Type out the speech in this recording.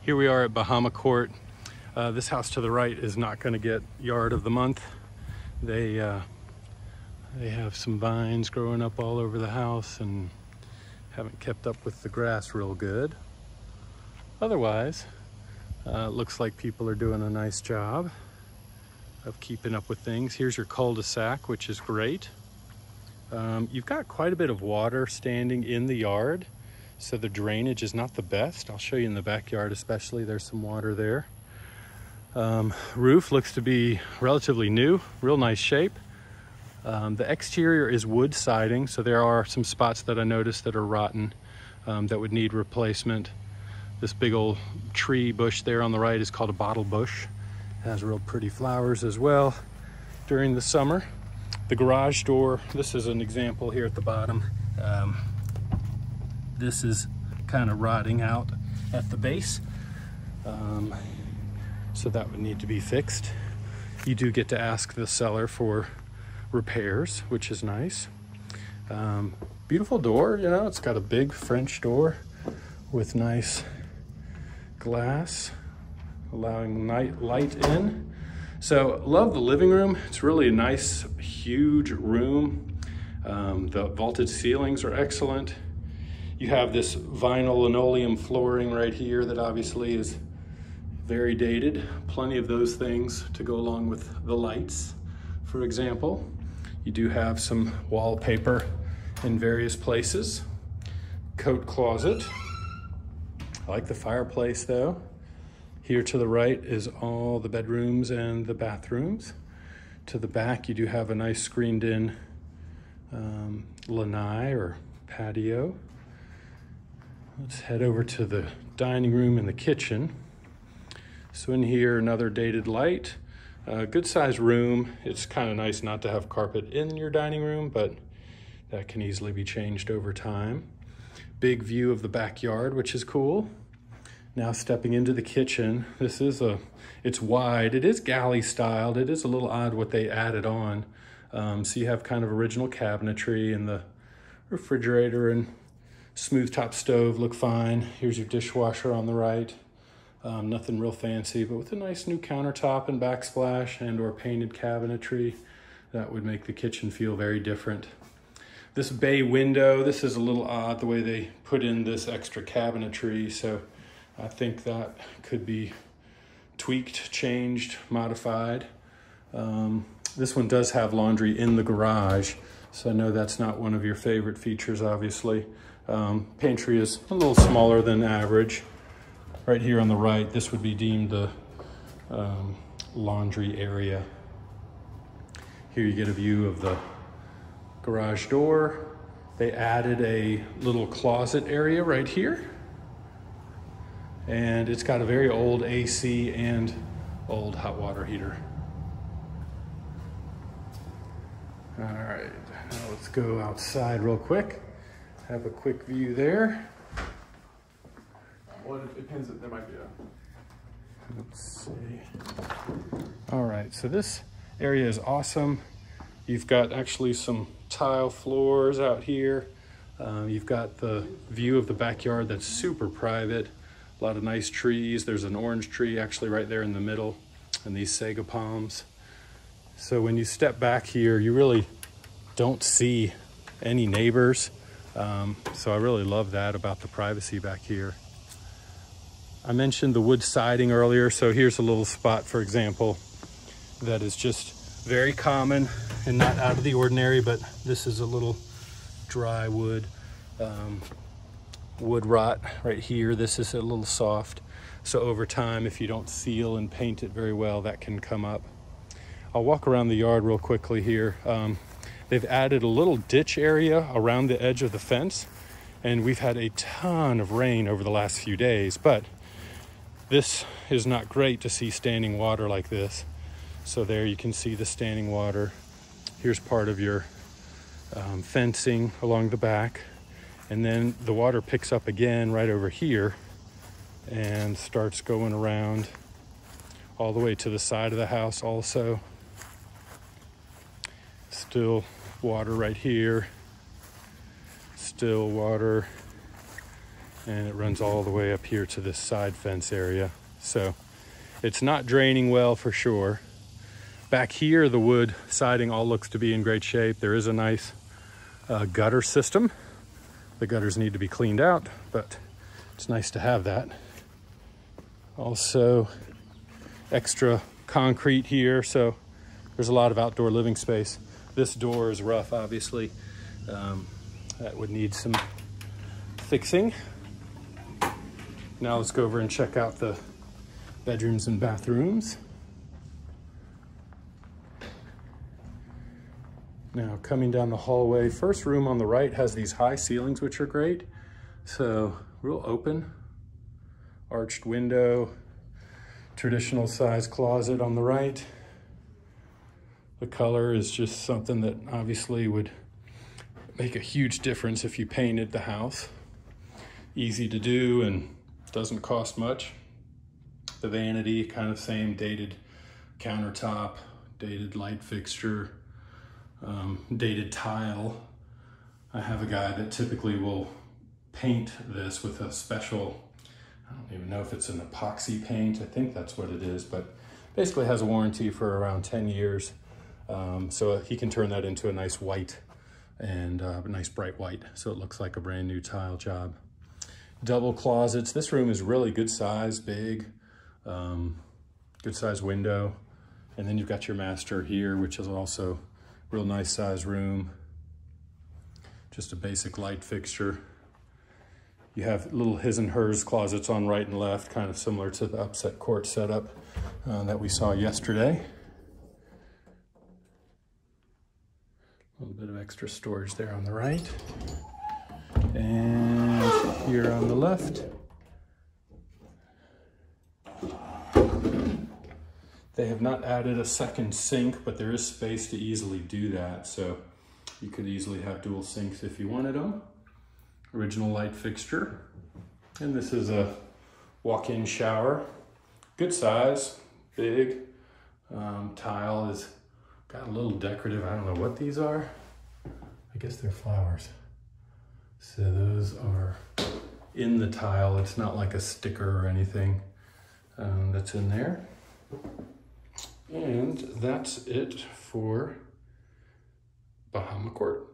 Here we are at Bahama Court. This house to the right is not going to get yard of the month. They have some vines growing up all over the house and haven't kept up with the grass real good. Otherwise, looks like people are doing a nice job of keeping up with things. Here's your cul-de-sac, which is great. You've got quite a bit of water standing in the yard, so the drainage is not the best. I'll show you in the backyard especially, there's some water there. Roof looks to be relatively new, real nice shape. The exterior is wood siding, so there are some spots that I noticed that are rotten that would need replacement. This big old tree bush there on the right is called a bottle bush. It has real pretty flowers as well during the summer. The garage door, this is an example here at the bottom. This is kind of rotting out at the base. So that would need to be fixed. You do get to ask the seller for repairs, which is nice. Beautiful door, you know, it's got a big French door with nice glass, allowing light in. So love the living room. It's really a nice, huge room. The vaulted ceilings are excellent. You have this vinyl linoleum flooring right here that obviously is very dated. Plenty of those things to go along with the lights, for example. You do have some wallpaper in various places. Coat closet. I like the fireplace though. Here to the right is all the bedrooms and the bathrooms. To the back, you do have a nice screened in lanai or patio. Let's head over to the dining room and the kitchen. So in here, another dated light. Good sized room. It's kind of nice not to have carpet in your dining room, but that can easily be changed over time. Big view of the backyard, which is cool. Now stepping into the kitchen, it's wide. It is galley styled. It is a little odd what they added on. So you have kind of original cabinetry, and the refrigerator and smooth top stove look fine. Here's your dishwasher on the right. Nothing real fancy, but with a nice new countertop and backsplash and or painted cabinetry, that would make the kitchen feel very different. This bay window, this is a little odd the way they put in this extra cabinetry, so I think that could be tweaked, changed, modified. This one does have laundry in the garage, so I know that's not one of your favorite features, obviously. Pantry is a little smaller than average. Right here on the right, this would be deemed the laundry area. Here you get a view of the garage door. They added a little closet area right here. And it's got a very old AC and old hot water heater. All right, now let's go outside real quick. Have a quick view there. Well, it depends, there might be a... Let's see. All right, so this area is awesome. You've got actually some tile floors out here. You've got the view of the backyard that's super private. A lot of nice trees. There's an orange tree actually right there in the middle, and these sago palms. So when you step back here, you really don't see any neighbors. So I really love that about the privacy back here. I mentioned the wood siding earlier, so here's a little spot, for example, that is just very common and not out of the ordinary, but this is a little dry wood. Wood rot right here. This is a little soft. So over time, if you don't seal and paint it very well, that can come up. I'll walk around the yard real quickly here. They've added a little ditch area around the edge of the fence, and we've had a ton of rain over the last few days, but this is not great to see standing water like this. So there you can see the standing water. Here's part of your fencing along the back. And then the water picks up again right over here and starts going around all the way to the side of the house also. Still water right here. Still water and it runs all the way up here to this side fence area. So it's not draining well for sure. Back here, the wood siding all looks to be in great shape. There is a nice gutter system. The gutters need to be cleaned out, but it's nice to have that. Also, extra concrete here, so there's a lot of outdoor living space. This door is rough, obviously. That would need some fixing. Now let's go over and check out the bedrooms and bathrooms. Now coming down the hallway, first room on the right has these high ceilings, which are great. So real open, arched window, traditional size closet on the right. The color is just something that obviously would make a huge difference if you painted the house. Easy to do and doesn't cost much. The vanity, kind of same, dated countertop, dated light fixture, dated tile. I have a guy that typically will paint this with a special, I don't even know if it's an epoxy paint, I think that's what it is, but basically has a warranty for around 10 years. So he can turn that into a nice white and a nice bright white, so it looks like a brand new tile job. Double closets. This room is really good size, big, good size window. And then you've got your master here, which is also real nice size room. Just a basic light fixture. You have little his and hers closets on right and left, kind of similar to the upset court setup that we saw yesterday. A little bit of extra storage there on the right. And here on the left. They have not added a second sink, but there is space to easily do that. So you could easily have dual sinks if you wanted them. Original light fixture. And this is a walk-in shower. Good size, big. Tile is got a little decorative, I don't know what these are. I guess they're flowers. So those are in the tile. It's not like a sticker or anything that's in there. And that's it for Bahama Court.